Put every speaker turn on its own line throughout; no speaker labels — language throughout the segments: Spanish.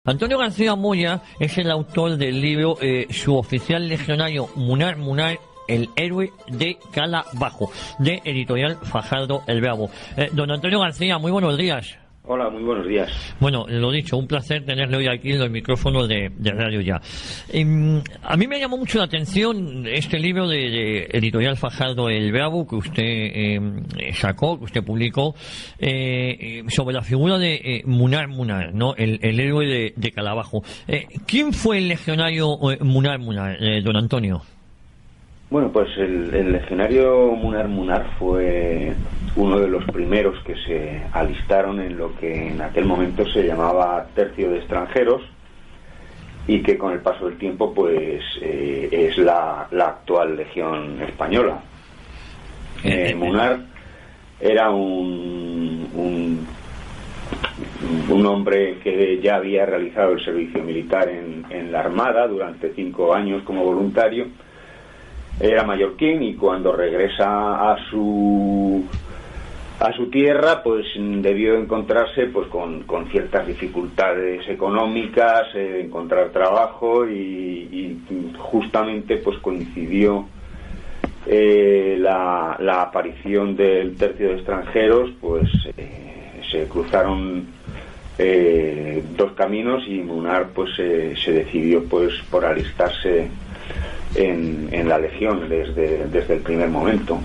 Antonio García Moya es el autor del libro Suboficial Legionario Munar Munar, el héroe de Calabajo, de Editorial Fajardo el Bravo. Don Antonio García, muy buenos días.
Hola, muy buenos días.
Bueno, lo dicho, un placer tenerle hoy aquí en los micrófonos de Radio Ya. A mí me llamó mucho la atención este libro de Editorial Fajardo el Bravo que usted sacó, que usted publicó, sobre la figura de Munar Munar, ¿no? El héroe de Calabajo. ¿Quién fue el legionario Munar Munar, don Antonio?
Bueno, pues el legionario Munar Munar fue uno de los primeros que se alistaron en lo que en aquel momento se llamaba Tercio de Extranjeros y que con el paso del tiempo pues es la actual Legión Española. Munar era un hombre que ya había realizado el servicio militar en la Armada durante 5 años como voluntario. Era mallorquín y cuando regresa a su tierra pues debió encontrarse pues con ciertas dificultades económicas, encontrar trabajo y justamente pues coincidió la aparición del Tercio de Extranjeros, pues se cruzaron dos caminos y Munar pues se decidió pues por alistarse en la Legión desde el primer momento.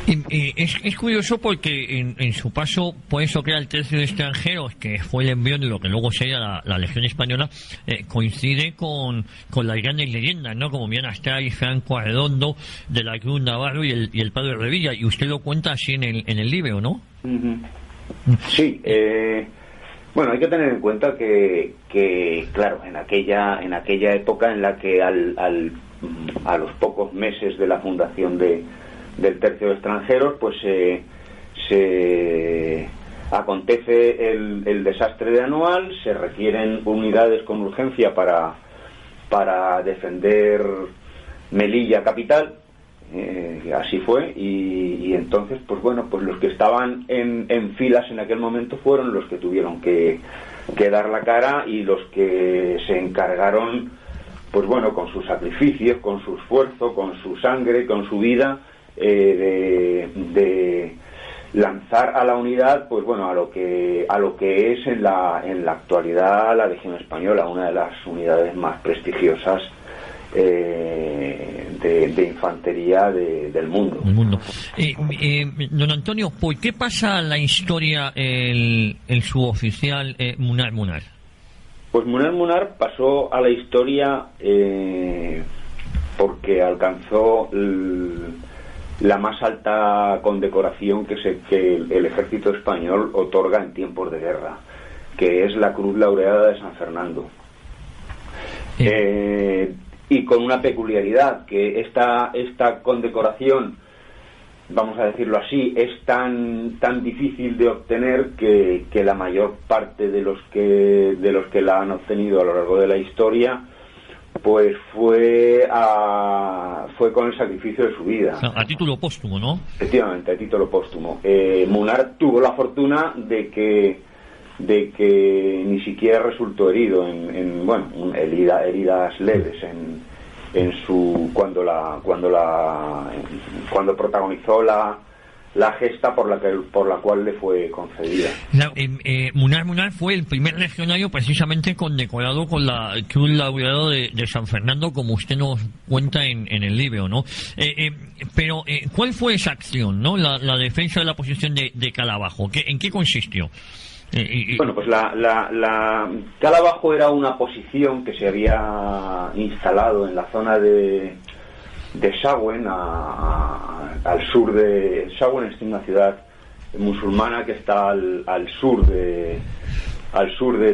Y es curioso porque en su paso por eso que era el Tercio de Extranjeros, que fue el embrión de lo que luego sería la Legión Española, coincide con las grandes leyendas, ¿no? Como Mian Astray, Franco Arredondo, de la Cruz Navarro y el Padre Revilla, y usted lo cuenta así en el libro, ¿no?
Uh-huh. Sí, bueno, hay que tener en cuenta que claro, en aquella época en la que a los pocos meses de la fundación del Tercio de Extranjeros, pues se acontece el desastre de Anual, se requieren unidades con urgencia para defender Melilla capital, así fue, y entonces, pues bueno, pues los que estaban en filas en aquel momento fueron los que tuvieron que dar la cara y los que se encargaron, pues bueno, con sus sacrificios, con su esfuerzo, con su sangre, con su vida, de lanzar a la unidad, pues bueno, a lo que es en la actualidad la Legión Española, una de las unidades más prestigiosas de infantería del mundo.
Don Antonio, ¿por qué pasa la historia el suboficial Munar Munar?
Pues Munar Munar pasó a la historia porque alcanzó la más alta condecoración que el ejército español otorga en tiempos de guerra, que es la Cruz Laureada de San Fernando. Y con una peculiaridad, que esta condecoración, vamos a decirlo así, es tan difícil de obtener que la mayor parte de los que la han obtenido a lo largo de la historia pues fue con el sacrificio de su vida.
A título póstumo, ¿no?
Efectivamente, a título póstumo. Munar tuvo la fortuna de que ni siquiera resultó herido en heridas leves cuando protagonizó la gesta por la cual le fue concedida.
Munar Munar fue el primer legionario precisamente condecorado con la Cruz Laureada de San Fernando, como usted nos cuenta en el libro, ¿no? Pero ¿cuál fue esa acción, no? La defensa de la posición de Calabajo. ¿En qué consistió?
Bueno, pues la Calabajo era una posición que se había instalado en la zona de Sahagún, al sur de Sahagún. Es una ciudad musulmana que está al sur de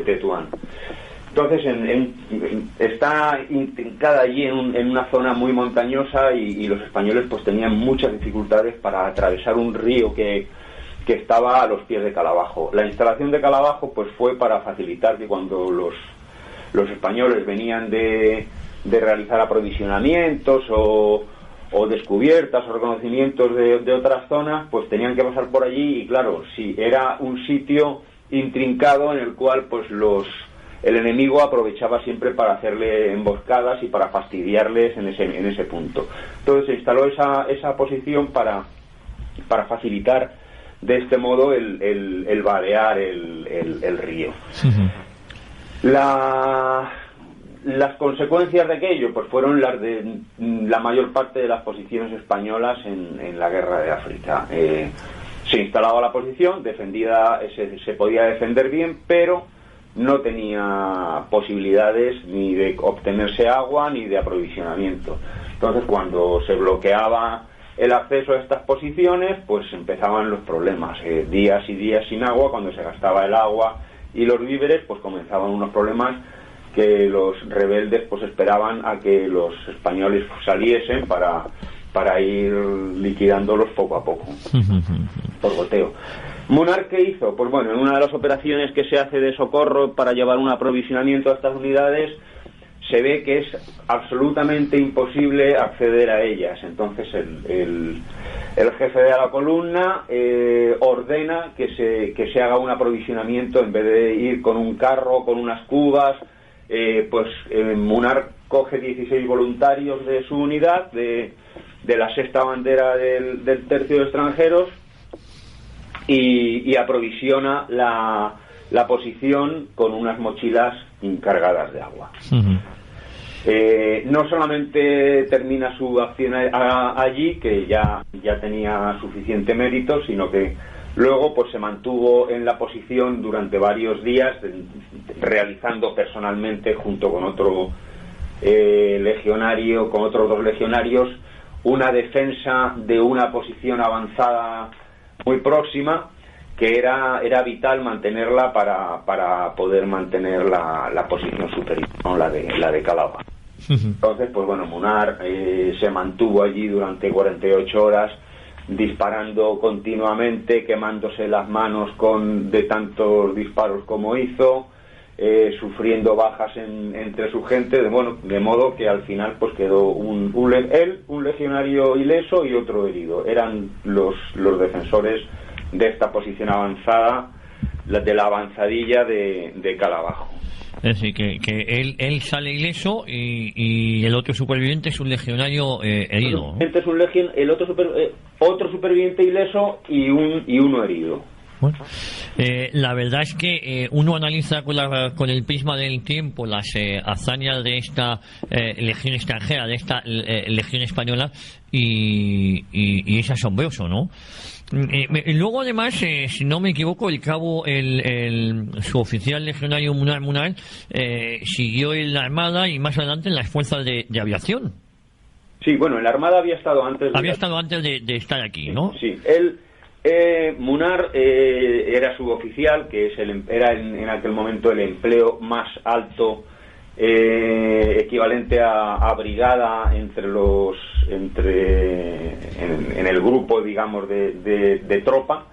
Tetuán. Entonces está intrincada allí en una zona muy montañosa y los españoles pues tenían muchas dificultades para atravesar un río que estaba a los pies de Calabajo. La instalación de Calabajo pues fue para facilitar que cuando los españoles venían de realizar aprovisionamientos o descubiertas o reconocimientos de otras zonas, pues tenían que pasar por allí y claro, sí, era un sitio intrincado en el cual pues los el enemigo aprovechaba siempre para hacerle emboscadas y para fastidiarles en ese punto. Entonces se instaló esa posición para facilitar de este modo el vadear el río. Las consecuencias de aquello pues fueron las de la mayor parte de las posiciones españolas en la guerra de África. Se instalaba la posición, se podía defender bien, pero no tenía posibilidades ni de obtenerse agua ni de aprovisionamiento. Entonces, cuando se bloqueaba el acceso a estas posiciones, pues empezaban los problemas. Días y días sin agua. Cuando se gastaba el agua y los víveres, pues comenzaban unos problemas que los rebeldes pues esperaban a que los españoles saliesen para ir liquidándolos poco a poco, por goteo. Munar, ¿qué hizo? Pues bueno, en una de las operaciones que se hace de socorro para llevar un aprovisionamiento a estas unidades, se ve que es absolutamente imposible acceder a ellas. Entonces el jefe de la columna ordena que se haga un aprovisionamiento en vez de ir con un carro, con unas cubas. Munar coge 16 voluntarios de su unidad, de la sexta bandera del tercio de extranjeros, y aprovisiona la posición con unas mochilas cargadas de agua. No solamente termina su acción allí, que ya tenía suficiente mérito, sino que luego pues se mantuvo en la posición durante varios días, realizando personalmente junto con otro legionario, con otros 2 legionarios, una defensa de una posición avanzada muy próxima, que era vital mantenerla para poder mantener la posición superior, ¿no? la de Calabajo. Entonces, pues bueno, Munar se mantuvo allí durante 48 horas, disparando continuamente, quemándose las manos de tantos disparos como hizo, sufriendo bajas entre su gente, de modo que al final pues quedó un legionario ileso y otro herido. Eran los defensores de esta posición avanzada, de la avanzadilla de Calabajo.
Es decir, que él sale ileso y el otro superviviente es un legionario herido, ¿no?
El otro superviviente ileso y uno herido.
Bueno, la verdad es que uno analiza con el prisma del tiempo las hazañas de esta legión extranjera, de esta legión española, y es asombroso, ¿no? Luego, además, si no me equivoco, el cabo, su oficial legionario Munar siguió en la Armada y más adelante en las fuerzas de aviación.
Sí, bueno, en la Armada había estado antes
de estar aquí, ¿no?
Sí, Munar era suboficial, que era en aquel momento el empleo más alto, equivalente a brigada en el grupo, digamos, de tropa.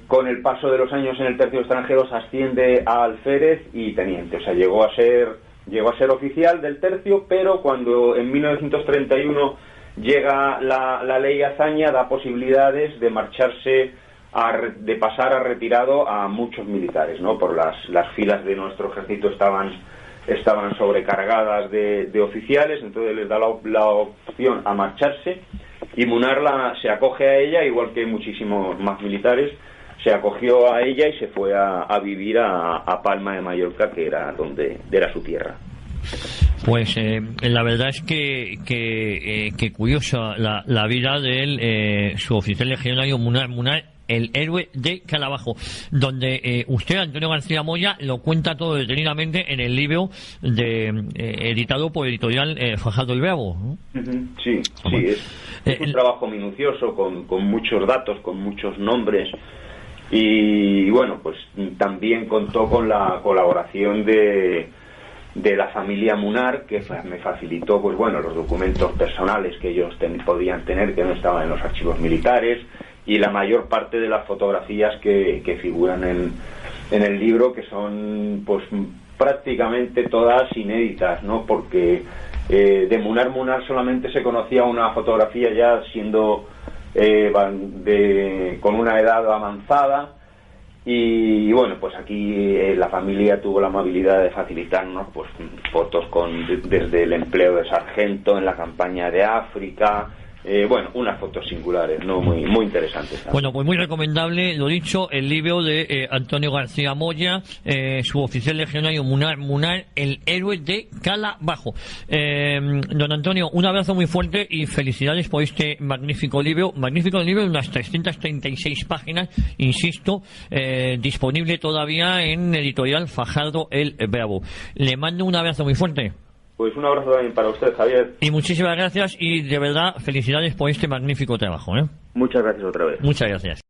Con el paso de los años en el tercio de extranjeros asciende a alférez y teniente, o sea, llegó a ser oficial del tercio, pero cuando en 1931 llega la ley Azaña, da posibilidades de marcharse, de pasar a retirado a muchos militares, ¿no? Por las filas de nuestro ejército estaban sobrecargadas de oficiales, entonces les da la opción a marcharse, y Munar se acoge a ella, igual que muchísimos más militares, se acogió a ella y se fue a vivir a Palma de Mallorca, que era donde era su tierra.
Pues la verdad es que curiosa la vida de él, su oficial legionario Munar, el héroe de Calabajo, donde usted, Antonio García Moya, lo cuenta todo detenidamente en el libro editado por Editorial Fajardo el Bravo, ¿no?
Sí, es un trabajo minucioso, con muchos datos, con muchos nombres, y bueno, pues también contó con la colaboración de la familia Munar, que me facilitó pues bueno, los documentos personales que ellos podían tener, que no estaban en los archivos militares, y la mayor parte de las fotografías que figuran en el libro, que son pues prácticamente todas inéditas, ¿no? Porque de Munar solamente se conocía una fotografía ya siendo con una edad avanzada, Y bueno, pues aquí la familia tuvo la amabilidad de facilitarnos pues fotos desde el empleo de sargento en la campaña de África. Bueno, unas fotos singulares, ¿no? Muy interesantes.
Bueno, pues muy recomendable, lo dicho, el libro de Antonio García Moya, suboficial legionario Munar, el héroe de Calabajo. Don Antonio, un abrazo muy fuerte y felicidades por este magnífico libro de unas 336 páginas, insisto, disponible todavía en editorial Fajardo el Bravo. Le mando un abrazo muy fuerte.
Pues un abrazo también para usted, Javier.
Y muchísimas gracias y de verdad felicidades por este magnífico trabajo.
Muchas gracias otra vez.
Muchas gracias.